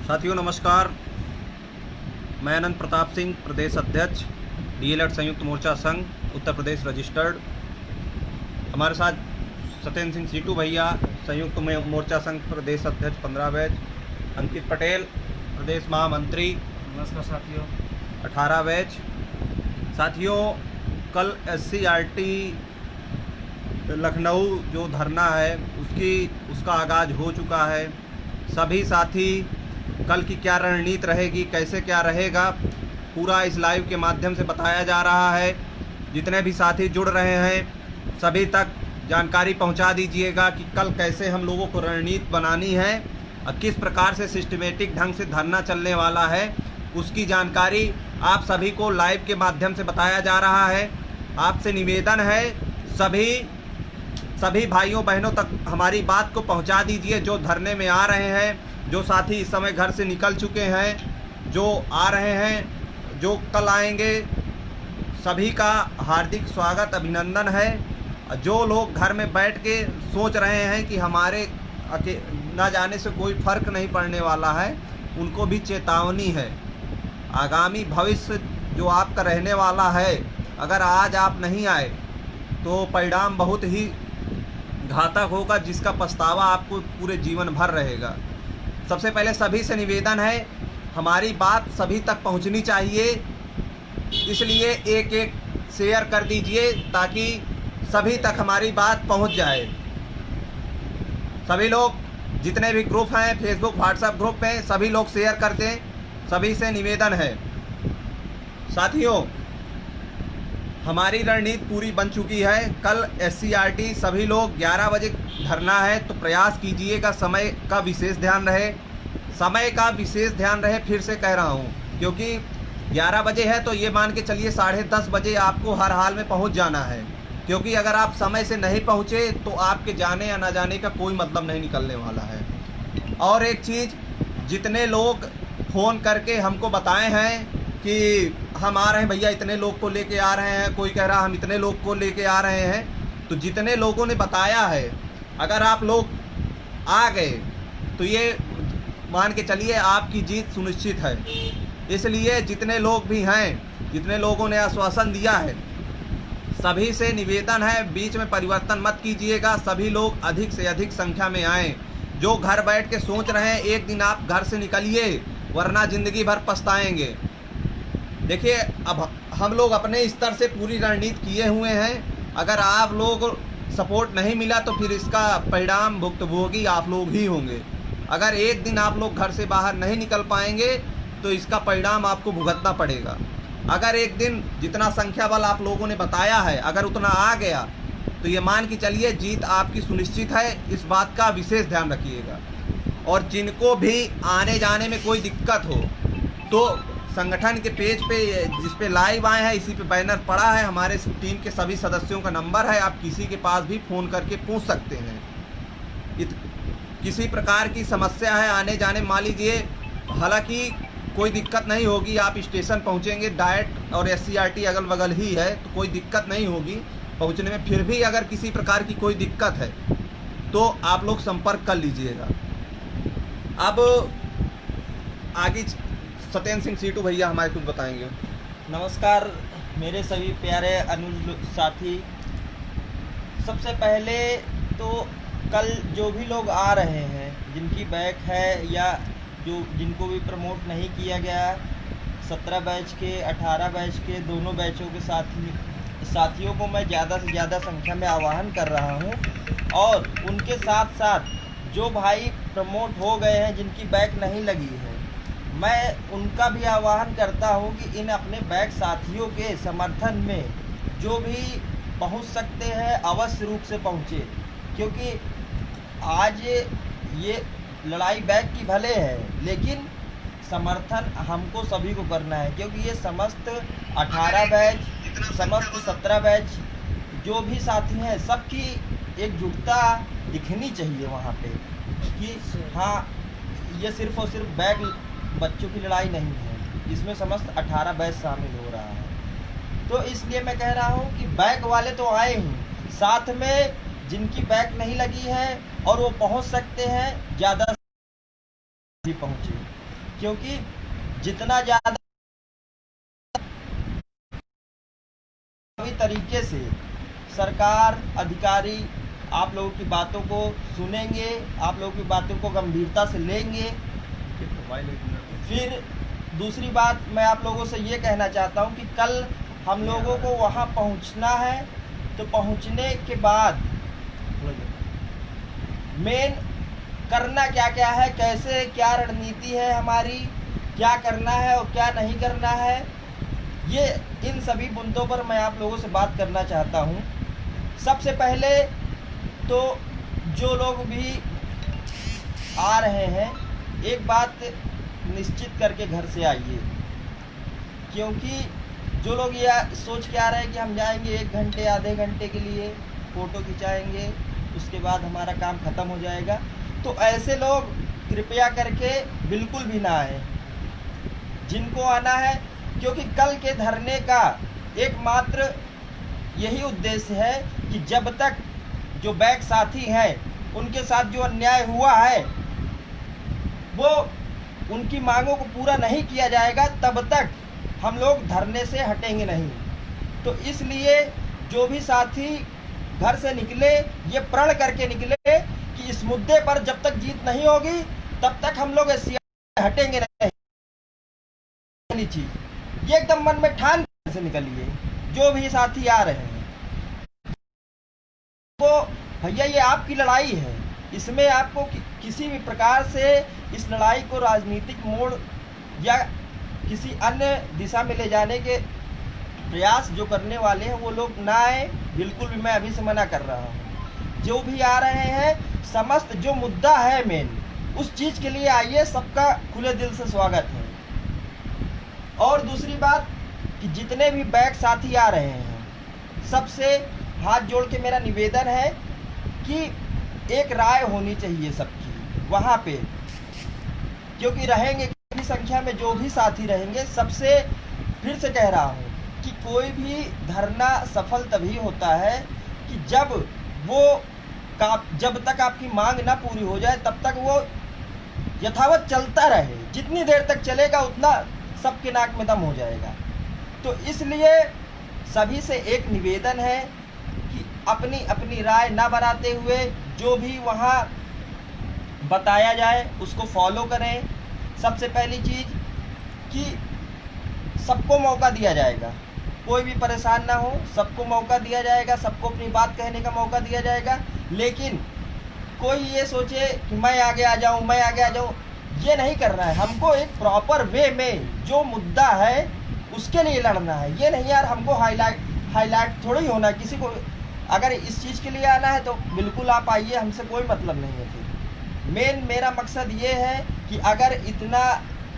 साथियों नमस्कार। मैं अनंत प्रताप सिंह, प्रदेश अध्यक्ष डीएलएड संयुक्त मोर्चा संघ उत्तर प्रदेश रजिस्टर्ड। हमारे साथ सत्येंद्र सिंह सीटू भैया, संयुक्त मोर्चा संघ प्रदेश अध्यक्ष 15 बैच, अंकित पटेल प्रदेश महामंत्री। नमस्कार साथियों। 18 बैच। साथियों, कल SCRT लखनऊ जो धरना है उसका आगाज़ हो चुका है। सभी साथी कल की क्या रणनीति रहेगी, कैसे क्या रहेगा, पूरा इस लाइव के माध्यम से बताया जा रहा है। जितने भी साथी जुड़ रहे हैं सभी तक जानकारी पहुंचा दीजिएगा कि कल कैसे हम लोगों को रणनीति बनानी है और किस प्रकार से सिस्टमेटिक ढंग से धरना चलने वाला है, उसकी जानकारी आप सभी को लाइव के माध्यम से बताया जा रहा है। आपसे निवेदन है सभी भाइयों बहनों तक हमारी बात को पहुंचा दीजिए। जो धरने में आ रहे हैं, जो साथी इस समय घर से निकल चुके हैं, जो आ रहे हैं, जो कल आएंगे, सभी का हार्दिक स्वागत अभिनंदन है। जो लोग घर में बैठ के सोच रहे हैं कि हमारे न जाने से कोई फर्क नहीं पड़ने वाला है, उनको भी चेतावनी है। आगामी भविष्य जो आपका रहने वाला है, अगर आज आप नहीं आए तो परिणाम बहुत ही घातक होगा, जिसका पछतावा आपको पूरे जीवन भर रहेगा। सबसे पहले सभी से निवेदन है, हमारी बात सभी तक पहुंचनी चाहिए, इसलिए एक एक शेयर कर दीजिए ताकि सभी तक हमारी बात पहुंच जाए। सभी लोग जितने भी ग्रुप हैं, फेसबुक व्हाट्सएप ग्रुप में, सभी लोग शेयर कर दें, सभी से निवेदन है। साथियों, हमारी रणनीति पूरी बन चुकी है। कल SCRT सभी लोग 11 बजे धरना है, तो प्रयास कीजिएगा समय का विशेष ध्यान रहे। समय का विशेष ध्यान रहे, फिर से कह रहा हूँ, क्योंकि 11 बजे है तो ये मान के चलिए 10:30 बजे आपको हर हाल में पहुँच जाना है, क्योंकि अगर आप समय से नहीं पहुँचे तो आपके जाने या ना जाने का कोई मतलब नहीं निकलने वाला है। और एक चीज़, जितने लोग फ़ोन करके हमको बताए हैं कि हम आ रहे हैं भैया, इतने लोग को लेके आ रहे हैं, कोई कह रहा हम इतने लोग को लेके आ रहे हैं, तो जितने लोगों ने बताया है, अगर आप लोग आ गए तो ये मान के चलिए आपकी जीत सुनिश्चित है। इसलिए जितने लोग भी हैं, जितने लोगों ने आश्वासन दिया है, सभी से निवेदन है, बीच में परिवर्तन मत कीजिएगा। सभी लोग अधिक से अधिक संख्या में आएँ। जो घर बैठ के सोच रहे हैं, एक दिन आप घर से निकलिए, वरना ज़िंदगी भर पछताएंगे। देखिए, अब हम लोग अपने स्तर से पूरी रणनीति किए हुए हैं। अगर आप लोग सपोर्ट नहीं मिला तो फिर इसका परिणाम भुक्तभोगी आप लोग ही होंगे। अगर एक दिन आप लोग घर से बाहर नहीं निकल पाएंगे तो इसका परिणाम आपको भुगतना पड़ेगा। अगर एक दिन जितना संख्या बल आप लोगों ने बताया है, अगर उतना आ गया तो ये मान के चलिए जीत आपकी सुनिश्चित है। इस बात का विशेष ध्यान रखिएगा। और जिनको भी आने जाने में कोई दिक्कत हो तो संगठन के पेज पे, जिस पे लाइव आए हैं, इसी पे बैनर पड़ा है, हमारे टीम के सभी सदस्यों का नंबर है, आप किसी के पास भी फ़ोन करके पूछ सकते हैं। किसी प्रकार की समस्या है आने जाने, मान लीजिए, हालांकि कोई दिक्कत नहीं होगी, आप स्टेशन पहुंचेंगे, डायरेक्ट और SCRT अगल बगल ही है, तो कोई दिक्कत नहीं होगी पहुंचने में। फिर भी अगर किसी प्रकार की कोई दिक्कत है तो आप लोग संपर्क कर लीजिएगा। अब आगे सत्येंद्र सिंह सीटू भैया हमारे कुछ बताएंगे। नमस्कार मेरे सभी प्यारे अनुज साथी। सबसे पहले तो कल जो भी लोग आ रहे हैं, जिनकी बैच है या जिनको भी प्रमोट नहीं किया गया, 17 बैच के 18 बैच के दोनों बैचों के साथियों को मैं ज़्यादा से ज़्यादा संख्या में आह्वान कर रहा हूं। और उनके साथ साथ जो भाई प्रमोट हो गए हैं, जिनकी बैच नहीं लगी है, मैं उनका भी आह्वान करता हूं कि इन अपने बैच साथियों के समर्थन में जो भी पहुंच सकते हैं अवश्य रूप से पहुंचे, क्योंकि आज ये लड़ाई बैच की भले है, लेकिन समर्थन हमको सभी को करना है, क्योंकि ये समस्त 18 बैच, समस्त 17 बैच जो भी साथी हैं, सबकी एकजुटता दिखनी चाहिए वहाँ पे कि हाँ, ये सिर्फ और सिर्फ बैच बच्चों की लड़ाई नहीं है, इसमें समस्त 18 बैच शामिल हो रहा है। तो इसलिए मैं कह रहा हूँ कि बैक वाले तो आए ही, साथ में जिनकी बैक नहीं लगी है और वो पहुँच सकते हैं, ज़्यादा भी पहुँचे। क्योंकि जितना ज़्यादा तरीके से सरकार अधिकारी आप लोगों की बातों को सुनेंगे, आप लोगों की बातों को गंभीरता से लेंगे। फिर दूसरी बात मैं आप लोगों से ये कहना चाहता हूँ कि कल हम लोगों को वहाँ पहुँचना है, तो पहुँचने के बाद मेन करना क्या क्या है, कैसे क्या रणनीति है हमारी, क्या करना है और क्या नहीं करना है, ये इन सभी मुद्दों पर मैं आप लोगों से बात करना चाहता हूँ। सबसे पहले तो जो लोग भी आ रहे हैं, एक बात निश्चित करके घर से आइए, क्योंकि जो लोग ये सोच के आ रहे हैं कि हम जाएंगे 1 घंटे आधे घंटे के लिए फ़ोटो खिंचाएंगे, उसके बाद हमारा काम ख़त्म हो जाएगा, तो ऐसे लोग कृपया करके बिल्कुल भी ना आए। जिनको आना है, क्योंकि कल के धरने का एकमात्र यही उद्देश्य है कि जब तक जो बैक साथी हैं उनके साथ जो अन्याय हुआ है वो उनकी मांगों को पूरा नहीं किया जाएगा, तब तक हम लोग धरने से हटेंगे नहीं। तो इसलिए जो भी साथी घर से निकले, ये प्रण करके निकले कि इस मुद्दे पर जब तक जीत नहीं होगी तब तक हम लोग हटेंगे नहीं। चीज ये एकदम मन में ठान से निकलिए। जो भी साथी आ रहे हैं, तो भैया ये आपकी लड़ाई है, इसमें आपको किसी भी प्रकार से इस लड़ाई को राजनीतिक मोड़ या किसी अन्य दिशा में ले जाने के प्रयास जो करने वाले हैं वो लोग ना आए, बिल्कुल भी मैं अभी से मना कर रहा हूँ। जो भी आ रहे हैं, समस्त जो मुद्दा है मेन, उस चीज़ के लिए आइए, सबका खुले दिल से स्वागत है। और दूसरी बात कि जितने भी बैक साथी आ रहे हैं, सबसे हाथ जोड़ के मेरा निवेदन है कि एक राय होनी चाहिए सबकी वहाँ पे, क्योंकि रहेंगे की संख्या में जो भी साथी रहेंगे, सबसे फिर से कह रहा हूँ कि कोई भी धरना सफल तभी होता है कि जब तक आपकी मांग ना पूरी हो जाए तब तक वो यथावत चलता रहे। जितनी देर तक चलेगा उतना सबके नाक में दम हो जाएगा। तो इसलिए सभी से एक निवेदन है कि अपनी अपनी राय ना बनाते हुए जो भी वहाँ बताया जाए उसको फॉलो करें। सबसे पहली चीज़ कि सबको मौका दिया जाएगा, कोई भी परेशान ना हो, सबको मौका दिया जाएगा, सबको अपनी बात कहने का मौका दिया जाएगा। लेकिन कोई ये सोचे कि मैं आगे आ जाऊं, मैं आगे आ जाऊं, ये नहीं करना है। हमको एक प्रॉपर वे में जो मुद्दा है उसके लिए लड़ना है। ये नहीं यार हमको हाईलाइट थोड़ी होना है किसी को। अगर इस चीज़ के लिए आना है तो बिल्कुल आप आइए, हमसे कोई मतलब नहीं है। फिर मेरा मकसद ये है कि अगर इतना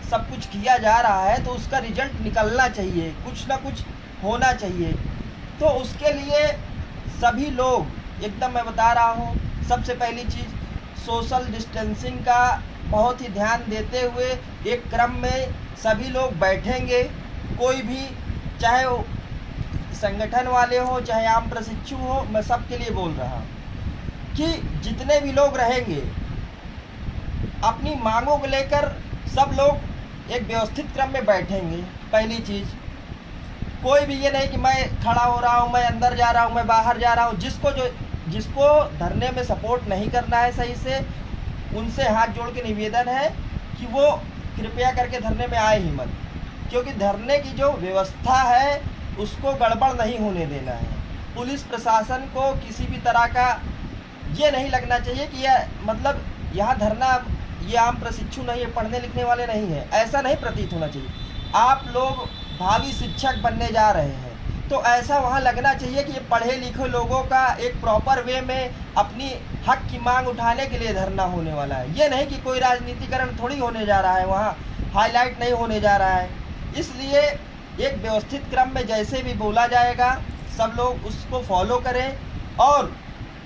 सब कुछ किया जा रहा है तो उसका रिजल्ट निकलना चाहिए, कुछ ना कुछ होना चाहिए। तो उसके लिए सभी लोग एकदम, मैं बता रहा हूँ, सबसे पहली चीज़ सोशल डिस्टेंसिंग का बहुत ही ध्यान देते हुए एक क्रम में सभी लोग बैठेंगे। कोई भी, चाहे वो संगठन वाले हो चाहे आम प्रशिक्षु हो, मैं सबके लिए बोल रहा हूँ कि जितने भी लोग रहेंगे अपनी मांगों को लेकर सब लोग एक व्यवस्थित क्रम में बैठेंगे। पहली चीज़, कोई भी ये नहीं कि मैं खड़ा हो रहा हूँ, मैं अंदर जा रहा हूँ, मैं बाहर जा रहा हूँ। जिसको धरने में सपोर्ट नहीं करना है सही से, उनसे हाथ जोड़ के निवेदन है कि वो कृपया करके धरने में आए ही मत, क्योंकि धरने की जो व्यवस्था है उसको गड़बड़ नहीं होने देना है। पुलिस प्रशासन को किसी भी तरह का ये नहीं लगना चाहिए कि यह मतलब यहाँ धरना, ये आम प्रशिक्षु नहीं है, पढ़ने लिखने वाले नहीं हैं, ऐसा नहीं प्रतीत होना चाहिए। आप लोग भावी शिक्षक बनने जा रहे हैं तो ऐसा वहाँ लगना चाहिए कि ये पढ़े लिखे लोगों का एक प्रॉपर वे में अपनी हक की मांग उठाने के लिए धरना होने वाला है। ये नहीं कि कोई राजनीतिकरण थोड़ी होने जा रहा है, वहाँ हाईलाइट नहीं होने जा रहा है। इसलिए एक व्यवस्थित क्रम में जैसे भी बोला जाएगा सब लोग उसको फॉलो करें। और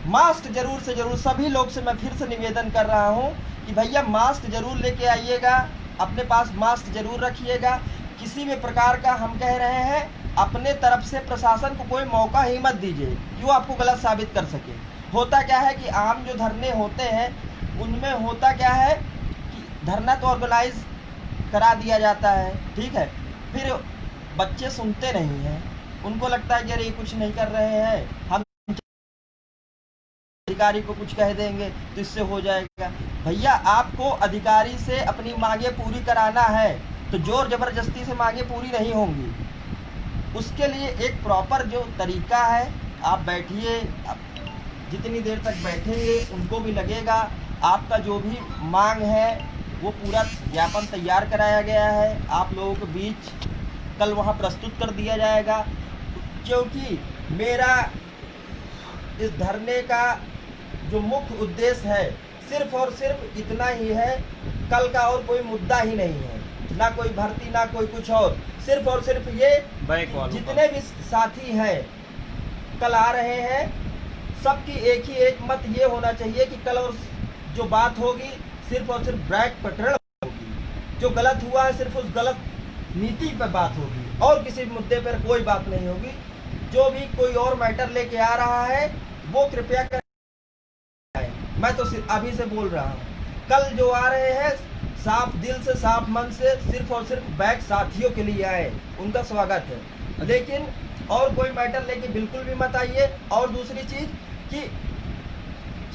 मास्क जरूर से जरूर, सभी लोग से मैं फिर से निवेदन कर रहा हूँ कि भैया मास्क जरूर लेके आइएगा, अपने पास मास्क जरूर रखिएगा। किसी भी प्रकार का, हम कह रहे हैं, अपने तरफ से प्रशासन को कोई मौका ही मत दीजिए कि वो आपको गलत साबित कर सके। होता क्या है कि आम जो धरने होते हैं उनमें होता क्या है कि धरना तो ऑर्गेनाइज करा दिया जाता है, ठीक है। फिर बच्चे सुनते नहीं हैं, उनको लगता है कि अरे ये कुछ नहीं कर रहे हैं, हम अधिकारी को कुछ कह देंगे तो इससे हो जाएगा। भैया आपको अधिकारी से अपनी मांगे पूरी कराना है तो जोर जबरदस्ती से मांगे पूरी नहीं होंगी। उसके लिए एक प्रॉपर जो तरीका है, आप बैठिए, जितनी देर तक बैठेंगे उनको भी लगेगा आपका जो भी मांग है वो पूरा ज्ञापन तैयार कराया गया है, आप लोगों के बीच कल वहाँ प्रस्तुत कर दिया जाएगा। क्योंकि मेरा इस धरने का जो मुख्य उद्देश्य है सिर्फ और सिर्फ इतना ही है, कल का और कोई मुद्दा ही नहीं है, ना कोई भर्ती ना कोई कुछ और, सिर्फ और सिर्फ ये जितने भी साथी हैं कल आ रहे हैं सबकी एक ही एक मत ये होना चाहिए कि कल और जो बात होगी सिर्फ और सिर्फ ब्रैक प्रकरण होगी, जो गलत हुआ है सिर्फ उस गलत नीति पर बात होगी और किसी मुद्दे पर कोई बात नहीं होगी। जो भी कोई और मैटर लेके आ रहा है वो कृपया कर, मैं तो सिर्फ अभी से बोल रहा हूँ, कल जो आ रहे हैं साफ दिल से साफ मन से सिर्फ और सिर्फ बैक साथियों के लिए आए, उनका स्वागत है, लेकिन और कोई मैटर लेके बिल्कुल भी मत आइए। और दूसरी चीज कि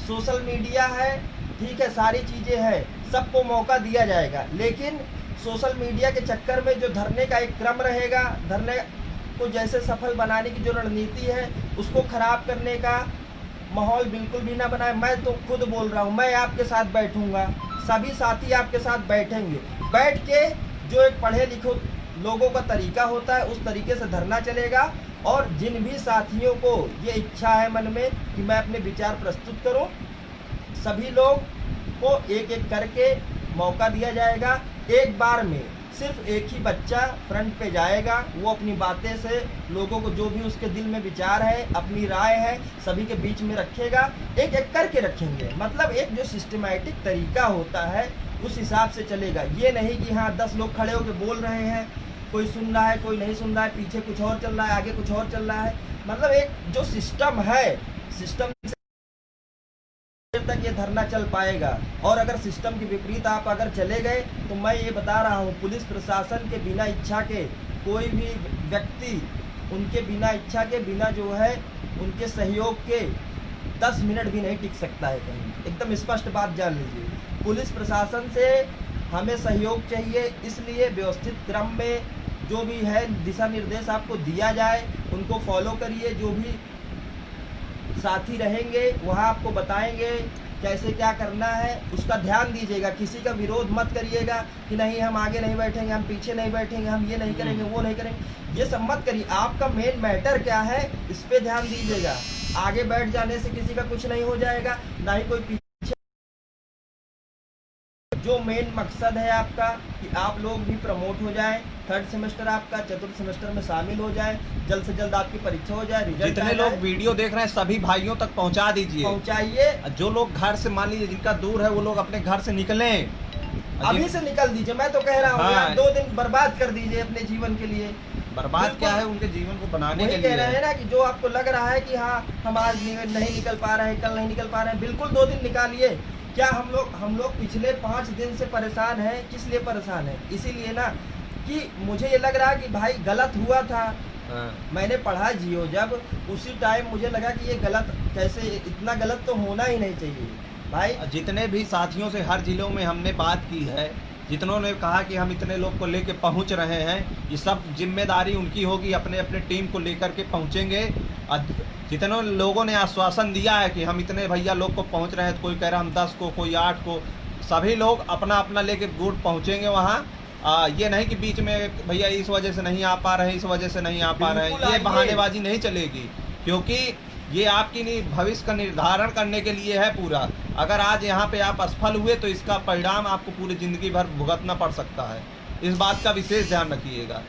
सोशल मीडिया है, ठीक है, सारी चीजें हैं, सबको मौका दिया जाएगा, लेकिन सोशल मीडिया के चक्कर में जो धरने का एक क्रम रहेगा, धरने को जैसे सफल बनाने की जो रणनीति है उसको खराब करने का माहौल बिल्कुल भी ना बनाए। मैं तो खुद बोल रहा हूँ, मैं आपके साथ बैठूंगा, सभी साथी आपके साथ बैठेंगे, बैठ के जो एक पढ़े लिखे लोगों का तरीका होता है उस तरीके से धरना चलेगा। और जिन भी साथियों को ये इच्छा है मन में कि मैं अपने विचार प्रस्तुत करूं, सभी लोग को एक एक करके मौका दिया जाएगा। एक बार में सिर्फ एक ही बच्चा फ्रंट पे जाएगा, वो अपनी बातें से लोगों को जो भी उसके दिल में विचार है, अपनी राय है, सभी के बीच में रखेगा, एक एक करके रखेंगे। मतलब एक जो सिस्टमैटिक तरीका होता है उस हिसाब से चलेगा। ये नहीं कि हाँ 10 लोग खड़े होकर बोल रहे हैं, कोई सुन रहा है कोई नहीं सुन रहा है, पीछे कुछ और चल रहा है आगे कुछ और चल रहा है। मतलब एक जो सिस्टम है, सिस्टम तक ये धरना चल पाएगा। और अगर सिस्टम के विपरीत आप अगर चले गए तो मैं ये बता रहा हूँ, पुलिस प्रशासन के बिना इच्छा के कोई भी व्यक्ति उनके बिना इच्छा के, बिना जो है उनके सहयोग के 10 मिनट भी नहीं टिक सकता है कहीं। एकदम स्पष्ट बात जान लीजिए, पुलिस प्रशासन से हमें सहयोग चाहिए, इसलिए व्यवस्थित क्रम में जो भी है दिशा निर्देश आपको दिया जाए उनको फॉलो करिए। जो भी साथी रहेंगे वहाँ आपको बताएंगे कैसे क्या करना है, उसका ध्यान दीजिएगा। किसी का विरोध मत करिएगा कि नहीं हम आगे नहीं बैठेंगे, हम पीछे नहीं बैठेंगे, हम ये नहीं करेंगे वो नहीं करेंगे, ये सब मत करिए। आपका मेन मैटर क्या है इस पे ध्यान दीजिएगा। आगे बैठ जाने से किसी का कुछ नहीं हो जाएगा, ना ही कोई पीछे। जो मेन मकसद है आपका कि आप लोग भी प्रमोट हो जाएं, 3rd सेमेस्टर आपका 4th सेमेस्टर में शामिल हो जाए, जल्द से जल्द आपकी परीक्षा हो जाए, रिजल्ट जितने लोग वीडियो देख रहे हैं सभी भाइयों तक पहुंचा दीजिए, पहुंचाइए। जो लोग घर से, मान लीजिए जिनका दूर है वो लोग अपने घर से निकलें, अभी से निकल दीजिए। मैं तो कह रहा हूँ हाँ। 2 दिन बर्बाद कर दीजिए अपने जीवन के लिए। बर्बाद क्या है, उनके जीवन को बनाने के लिए कह रहे हैं ना कि जो आपको लग रहा है कि हाँ हम आज नहीं निकल पा रहे हैं, कल नहीं निकल पा रहे हैं, बिल्कुल 2 दिन निकालिए। क्या हम लोग पिछले 5 दिन से परेशान हैं, किस लिए परेशान है? इसीलिए ना कि मुझे ये लग रहा है कि भाई गलत हुआ था। मैंने पढ़ा जियो जब, उसी टाइम मुझे लगा कि ये गलत, कैसे इतना गलत तो होना ही नहीं चाहिए भाई। जितने भी साथियों से हर जिलों में हमने बात की है, जितनों ने कहा कि हम इतने लोग को लेके पहुंच रहे हैं, ये सब जिम्मेदारी उनकी होगी, अपने अपने टीम को लेकर के पहुंचेंगे। जितने लोगों ने आश्वासन दिया है कि हम इतने भैया लोग को पहुंच रहे हैं, तो कोई कह रहा हम 10 को, कोई 8 को, सभी लोग अपना अपना लेके गुट पहुंचेंगे वहाँ। ये नहीं कि बीच में भैया इस वजह से नहीं आ पा रहे हैं, इस वजह से नहीं आ पा रहे हैं, ये बहानेबाजी नहीं चलेगी, क्योंकि ये आपकी भविष्य का निर्धारण करने के लिए है पूरा। अगर आज यहाँ पे आप असफल हुए तो इसका परिणाम आपको पूरी ज़िंदगी भर भुगतना पड़ सकता है, इस बात का विशेष ध्यान रखिएगा।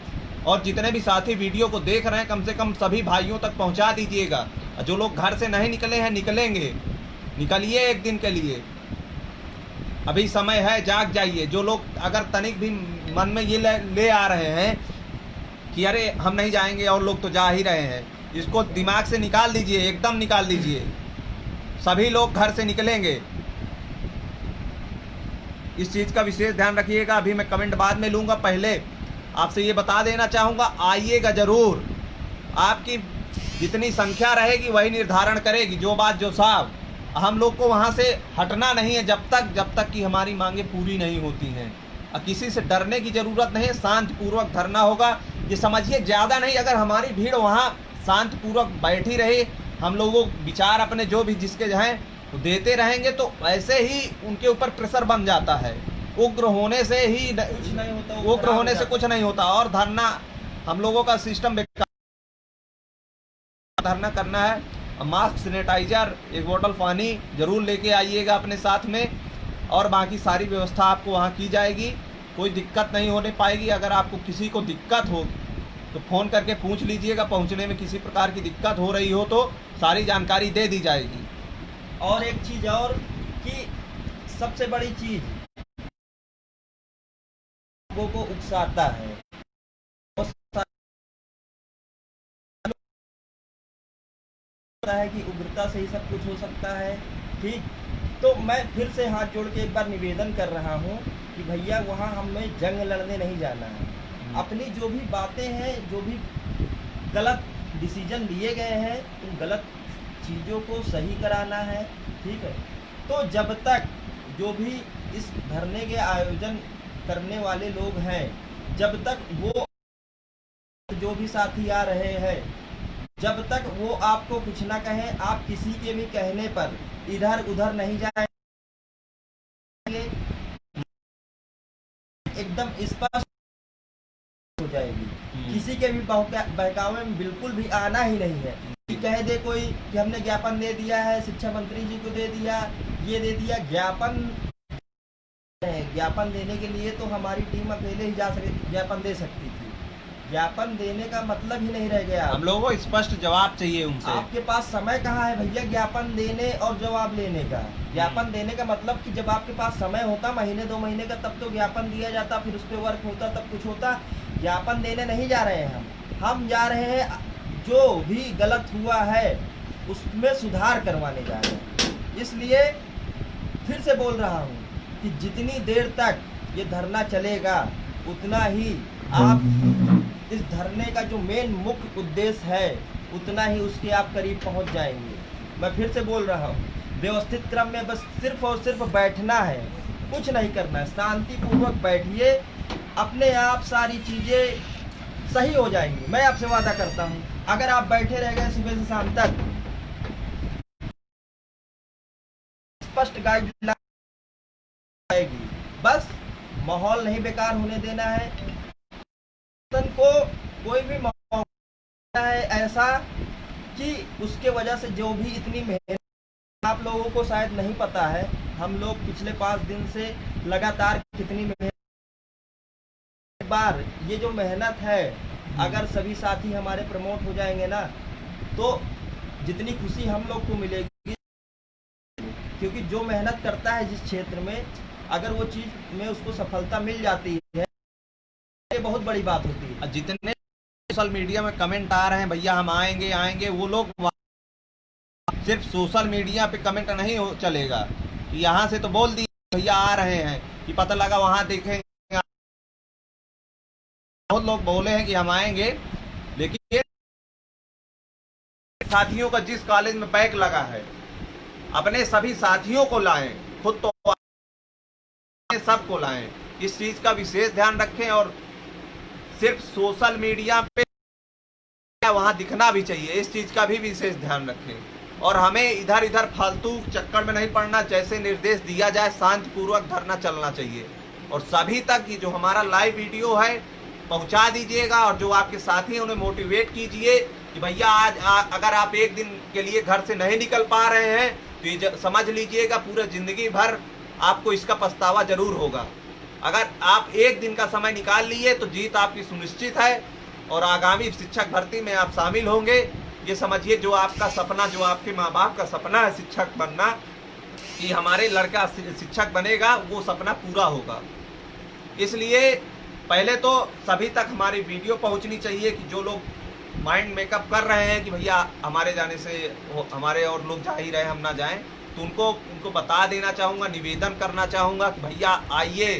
और जितने भी साथी वीडियो को देख रहे हैं कम से कम सभी भाइयों तक पहुँचा दीजिएगा। जो लोग घर से नहीं निकले हैं निकलेंगे, निकलिए एक दिन के लिए, अभी समय है, जाग जाइए। जो लोग अगर तनिक भी मन में ये ले आ रहे हैं कि अरे हम नहीं जाएंगे और लोग तो जा ही रहे हैं, इसको दिमाग से निकाल दीजिए, एकदम निकाल दीजिए। सभी लोग घर से निकलेंगे। इस चीज़ का विशेष ध्यान रखिएगा। अभी मैं कमेंट बाद में लूँगा, पहले आपसे ये बता देना चाहूँगा, आइएगा ज़रूर। आपकी जितनी संख्या रहेगी वही निर्धारण करेगी जो बात जो साहब। हम लोग को वहाँ से हटना नहीं है जब तक कि हमारी मांगे पूरी नहीं होती हैं। किसी से डरने की ज़रूरत नहीं है, शांतिपूर्वक धरना होगा। ये समझिए ज़्यादा नहीं, अगर हमारी भीड़ वहाँ शांतिपूर्वक बैठी रही, हम लोगों विचार अपने जो भी जिसके हैं तो देते रहेंगे, तो ऐसे ही उनके ऊपर प्रेशर बन जाता है। उग्र होने से ही कुछ नहीं होता, उग्र होने से कुछ नहीं होता। और धरना हम लोगों का सिस्टम बेकार, धरना करना है। मास्क, सैनिटाइजर, एक बोतल पानी जरूर लेके आइएगा अपने साथ में, और बाकी सारी व्यवस्था आपको वहाँ की जाएगी। कोई दिक्कत नहीं होने पाएगी। अगर आपको किसी को दिक्कत हो तो फ़ोन करके पूछ लीजिएगा, पहुँचने में किसी प्रकार की दिक्कत हो रही हो तो सारी जानकारी दे दी जाएगी। और एक चीज़ और कि सबसे बड़ी चीज़ लोगों को उकसाता है, कि उग्रता से ही सब कुछ हो सकता है। ठीक, तो मैं फिर से हाथ जोड़ के एक बार निवेदन कर रहा हूँ कि भैया वहाँ हमें जंग लड़ने नहीं जाना है। अपनी जो भी बातें हैं, जो भी गलत डिसीजन लिए गए हैं, उन गलत चीज़ों को सही कराना है। ठीक है, तो जब तक जो भी इस धरने के आयोजन करने वाले लोग हैं, जब तक वो जो भी साथी आ रहे हैं, जब तक वो आपको कुछ ना कहें, आप किसी के भी कहने पर इधर उधर नहीं जाएंगे, एकदम स्पष्ट हो जाएगी। किसी के भी बहकावे में बिल्कुल भी आना ही नहीं है कि कह दे कोई कि हमने ज्ञापन दे दिया है, शिक्षा मंत्री जी को दे दिया, ये दे दिया। ज्ञापन देने के लिए तो हमारी टीम अकेले ही जा सकती, ज्ञापन दे सकती थी। ज्ञापन देने का मतलब ही नहीं रह गया। हम लोगों को स्पष्ट जवाब चाहिए उनसे। आपके पास समय कहाँ है भैया ज्ञापन देने और जवाब लेने का? ज्ञापन देने का मतलब कि जब आपके पास समय होता, महीने 2 महीने का, तब तो ज्ञापन दिया जाता, फिर उस पर वर्क होता, तब कुछ होता। ज्ञापन देने नहीं जा रहे हैं हम जा रहे हैं जो भी गलत हुआ है उसमें सुधार करवाने जा रहे हैं। इसलिए फिर से बोल रहा हूँ कि जितनी देर तक ये धरना चलेगा उतना ही आप इस धरने का जो मेन मुख्य उद्देश्य है उतना ही उसके आप करीब पहुंच जाएंगे। मैं फिर से बोल रहा हूँ, व्यवस्थित क्रम में बस सिर्फ और सिर्फ बैठना है, कुछ नहीं करना है। शांतिपूर्वक बैठिए, अपने आप सारी चीज़ें सही हो जाएंगी। मैं आपसे वादा करता हूँ, अगर आप बैठे रह गए सुबह से शाम तक, स्पष्ट गाइडलाइन आएगी। बस माहौल नहीं बेकार होने देना है। को कोई भी मौका है ऐसा कि उसके वजह से जो भी इतनी मेहनत, आप लोगों को शायद नहीं पता है, हम लोग पिछले 5 दिन से लगातार कितनी मेहनत, बार ये जो मेहनत है, अगर सभी साथी हमारे प्रमोट हो जाएंगे ना, तो जितनी खुशी हम लोग को मिलेगी, क्योंकि जो मेहनत करता है जिस क्षेत्र में, अगर वो चीज़ में उसको सफलता मिल जाती है, ये बहुत बड़ी बात होती है। जितने सोशल मीडिया में कमेंट आ रहे हैं भैया हम आएंगे, वो लोग सिर्फ सोशल मीडिया पे कमेंट नहीं हो चलेगा कि यहाँ से तो बोल दिए भैया आ रहे हैं, कि पता लगा वहाँ देखेंगे। बहुत लोग बोले हैं कि हम आएंगे, लेकिन ये साथियों का जिस कॉलेज में बैक लगा है, अपने सभी साथियों को लाएं, खुद तो सबको लाएं। इस चीज का विशेष ध्यान रखें, और सिर्फ सोशल मीडिया पे वहां दिखना भी चाहिए, इस चीज का भी विशेष ध्यान रखें। और हमें इधर इधर फालतू चक्कर में नहीं पड़ना। जैसे निर्देश दिया जाए शांतिपूर्वक धरना चलना चाहिए, और सभी तक ये जो हमारा लाइव वीडियो है पहुंचा दीजिएगा, और जो आपके साथी हैं उन्हें मोटिवेट कीजिए कि भैया आज अगर आप एक दिन के लिए घर से नहीं निकल पा रहे हैं तो ये समझ लीजिएगा पूरे जिंदगी भर आपको इसका पछतावा जरूर होगा। अगर आप एक दिन का समय निकाल लिए तो जीत आपकी सुनिश्चित है, और आगामी शिक्षक भर्ती में आप शामिल होंगे। ये समझिए जो आपका सपना, जो आपके माँ बाप का सपना है शिक्षक बनना, कि हमारे लड़का शिक्षक बनेगा, वो सपना पूरा होगा। इसलिए पहले तो सभी तक हमारी वीडियो पहुंचनी चाहिए कि जो लोग माइंड मेकअप कर रहे हैं कि भैया हमारे जाने से हमारे और लोग जा ही रहे, हम ना जाएं, तो उनको बता देना चाहूँगा, निवेदन करना चाहूँगा कि भैया आइए,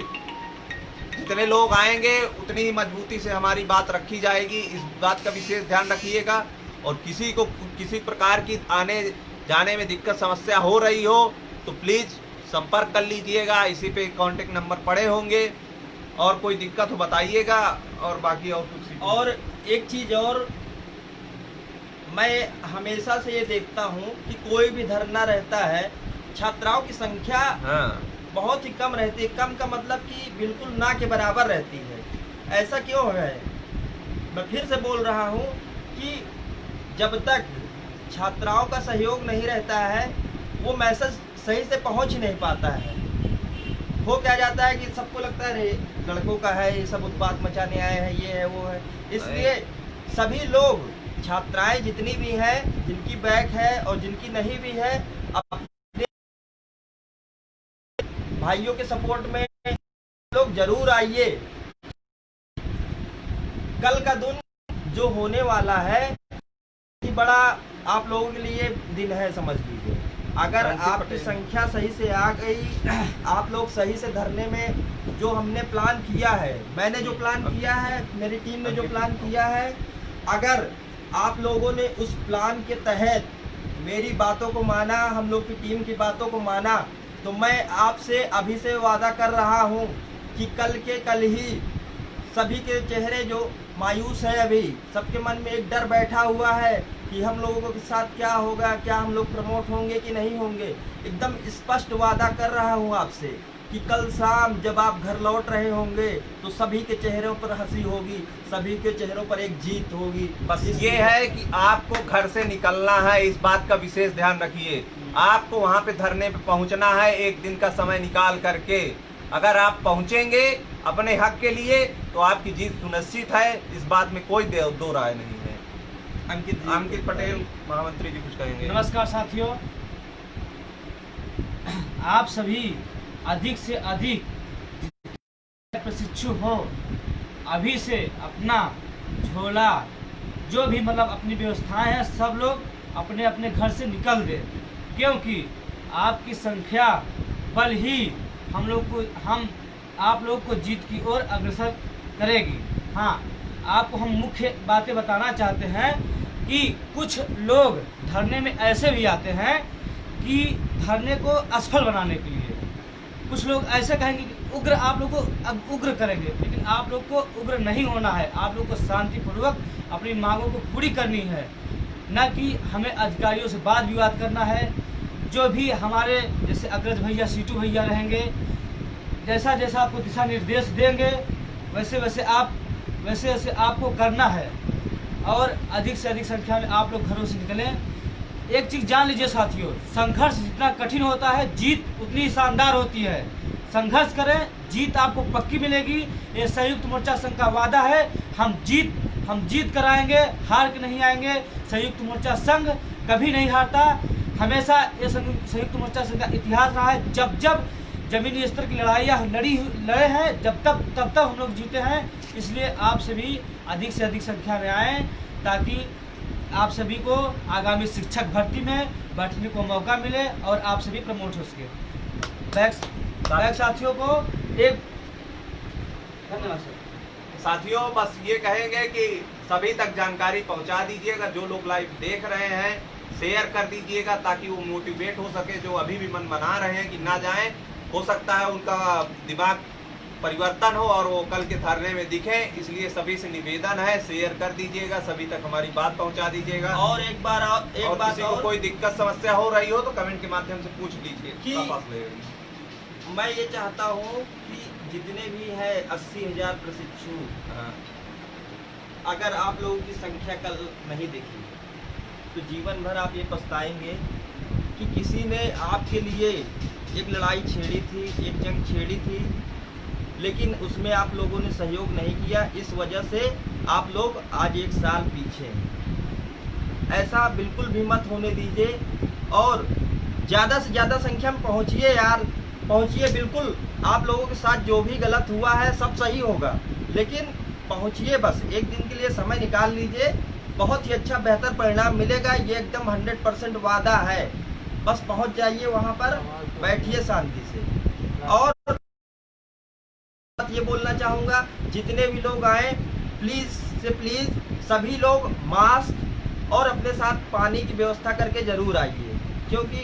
जितने लोग आएंगे उतनी ही मजबूती से हमारी बात रखी जाएगी। इस बात का विशेष ध्यान रखिएगा। और किसी को किसी प्रकार की आने जाने में दिक्कत समस्या हो रही हो तो प्लीज़ संपर्क कर लीजिएगा। इसी पे कांटेक्ट नंबर पड़े होंगे, और कोई दिक्कत हो बताइएगा। और बाकी और कुछ और एक चीज़ और, मैं हमेशा से ये देखता हूँ कि कोई भी धरना रहता है, छात्राओं की संख्या बहुत ही कम रहती है। कम का मतलब कि बिल्कुल ना के बराबर रहती है। ऐसा क्यों है? मैं फिर से बोल रहा हूँ कि जब तक छात्राओं का सहयोग नहीं रहता है, वो मैसेज सही से पहुँच नहीं पाता है। हो क्या जाता है कि सबको लगता है रे लड़कों का है, ये सब उत्पात मचाने आए हैं, ये है वो है। इसलिए सभी लोग, छात्राएं जितनी भी हैं, जिनकी बैक है और जिनकी नहीं भी है, अपने भाइयों के सपोर्ट में लोग जरूर आइए। कल का दिन जो होने वाला है बड़ा आप लोगों के लिए दिन है, समझ लीजिए। अगर आपकी संख्या सही से आ गई, आप लोग सही से धरने में जो हमने प्लान किया है, मैंने जो प्लान किया है, मेरी टीम ने जो प्लान किया है, अगर आप लोगों ने उस प्लान के तहत मेरी बातों को माना, हम लोग की टीम की बातों को माना, तो मैं आपसे अभी से वादा कर रहा हूं कि कल ही सभी के चेहरे जो मायूस है, अभी सबके मन में एक डर बैठा हुआ है कि हम लोगों के साथ क्या होगा, क्या हम लोग प्रमोट होंगे कि नहीं होंगे। एकदम स्पष्ट वादा कर रहा हूं आपसे कि कल शाम जब आप घर लौट रहे होंगे तो सभी के चेहरों पर हंसी होगी, सभी के चेहरों पर एक जीत होगी। बस ये है कि आपको घर से निकलना है, इस बात का विशेष ध्यान रखिए। आपको वहाँ पे धरने पे पहुँचना है, एक दिन का समय निकाल करके। अगर आप पहुँचेंगे अपने हक के लिए तो आपकी जीत सुनिश्चित है, इस बात में कोई दो राय नहीं है। अंकित पटेल महामंत्री जी कुछ कहेंगे। नमस्कार साथियों, आप सभी अधिक से अधिक प्रशिक्षु हो, अभी से अपना झोला जो भी मतलब अपनी व्यवस्थाएं हैं, सब लोग अपने अपने घर से निकल दें, क्योंकि आपकी संख्या बल ही आप लोग को जीत की ओर अग्रसर करेगी। हाँ, आपको हम मुख्य बातें बताना चाहते हैं कि कुछ लोग धरने में ऐसे भी आते हैं कि धरने को असफल बनाने के लिए। कुछ लोग ऐसे कहेंगे कि उग्र, आप लोग को अब उग्र करेंगे, लेकिन आप लोग को उग्र नहीं होना है। आप लोग को शांतिपूर्वक अपनी मांगों को पूरी करनी है, न कि हमें अधिकारियों से वाद विवाद करना है। जो भी हमारे जैसे अग्रज भैया, सीटू भैया रहेंगे, जैसा जैसा आपको दिशा निर्देश देंगे वैसे वैसे आपको करना है। और अधिक से अधिक संख्या में आप लोग घरों से निकलें। एक चीज़ जान लीजिए साथियों, संघर्ष जितना कठिन होता है, जीत उतनी ही शानदार होती है। संघर्ष करें, जीत आपको पक्की मिलेगी। ये संयुक्त मोर्चा संघ का वादा है। हम जीत कराएंगे, हार के नहीं आएंगे। संयुक्त मोर्चा संघ कभी नहीं हारता, हमेशा ये संयुक्त मोर्चा संघ का इतिहास रहा है। जब जमीनी स्तर की लड़ाइयाँ लड़े हैं, तब हम लोग जीते हैं। इसलिए आप सभी अधिक से अधिक संख्या में आएँ, ताकि आप सभी को आगामी शिक्षक भर्ती में बैठने को मौका मिले और आप सभी प्रमोट हो सके। बैक साथियों को एक धन्यवाद सर। साथियों, बस ये कहेंगे कि सभी तक जानकारी पहुंचा दीजिएगा। जो लोग लाइव देख रहे हैं शेयर कर दीजिएगा, ताकि वो मोटिवेट हो सके। जो अभी भी मन बना रहे हैं कि ना जाएं, हो सकता है उनका दिमाग परिवर्तन हो और वो कल के धरने में दिखें। इसलिए सभी से निवेदन है, शेयर कर दीजिएगा, सभी तक हमारी बात पहुंचा दीजिएगा। और एक बात किसी को कोई दिक्कत समस्या हो रही हो तो कमेंट के माध्यम से पूछ लीजिए कि मैं ये चाहता हूँ कि जितने भी है 80,000 प्रशिक्षु, अगर आप लोगों की संख्या कल नहीं दिखी तो जीवन भर आप ये पछताएंगे कि किसी ने आपके लिए एक लड़ाई छेड़ी थी, एक जंग छेड़ी थी, लेकिन उसमें आप लोगों ने सहयोग नहीं किया। इस वजह से आप लोग आज 1 साल पीछे। ऐसा बिल्कुल भी मत होने दीजिए और ज़्यादा से ज़्यादा संख्या में पहुँचिए यार, पहुँचिए। बिल्कुल आप लोगों के साथ जो भी गलत हुआ है सब सही होगा, लेकिन पहुँचिए। बस एक दिन के लिए समय निकाल लीजिए, बहुत ही अच्छा बेहतर परिणाम मिलेगा। ये एकदम 100% वादा है। बस पहुंच जाइए वहां पर, बैठिए शांति से। और ये बोलना चाहूँगा, जितने भी लोग आए प्लीज़ से प्लीज़ सभी लोग मास्क और अपने साथ पानी की व्यवस्था करके ज़रूर आइए, क्योंकि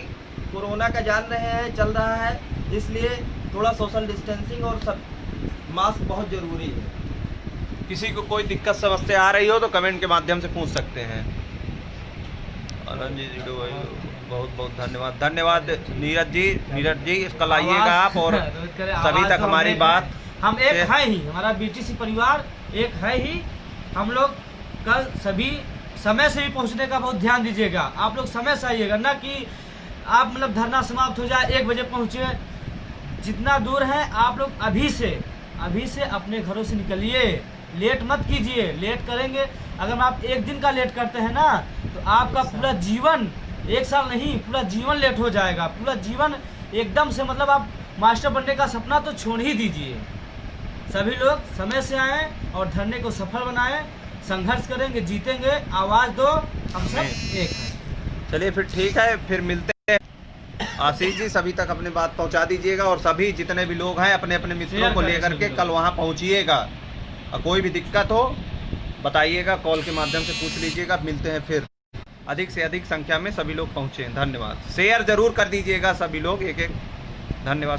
कोरोना का जान रहे हैं चल रहा है, इसलिए थोड़ा सोशल डिस्टेंसिंग और सब मास्क बहुत ज़रूरी है। किसी को कोई दिक्कत समस्या आ रही हो तो कमेंट के माध्यम से पूछ सकते हैं। आनंद जी भाई बहुत बहुत धन्यवाद। धन्यवाद नीरज जी कल आइएगा आप, और सभी तक हमारी बात, हम एक है ही, हमारा बीटीसी परिवार एक है ही। हम लोग कल सभी समय से ही पहुंचने का बहुत ध्यान दीजिएगा। आप लोग समय से आइएगा, ना कि आप मतलब धरना समाप्त हो जाए 1 बजे पहुंचे। जितना दूर है आप लोग अभी से अपने घरों से निकलिए, लेट मत कीजिए। लेट करेंगे, अगर आप 1 दिन का लेट करते हैं ना तो आपका पूरा जीवन, 1 साल नहीं पूरा जीवन लेट हो जाएगा। पूरा जीवन एकदम से, मतलब आप मास्टर बनने का सपना तो छोड़ ही दीजिए। सभी लोग समय से आए और धरने को सफल बनाएं। संघर्ष करेंगे, जीतेंगे। आवाज दो, हम सब एक हैं। चलिए फिर ठीक है, फिर मिलते हैं। आशीष जी सभी तक अपनी बात पहुंचा दीजिएगा, और सभी जितने भी लोग हैं अपने अपने मित्रों को लेकर के कल वहां पहुंचिएगा। और कोई भी दिक्कत हो बताइएगा, कॉल के माध्यम से पूछ लीजिएगा। मिलते हैं फिर। अधिक से अधिक संख्या में सभी लोग पहुंचे। धन्यवाद। शेयर जरूर कर दीजिएगा सभी लोग, एक धन्यवाद।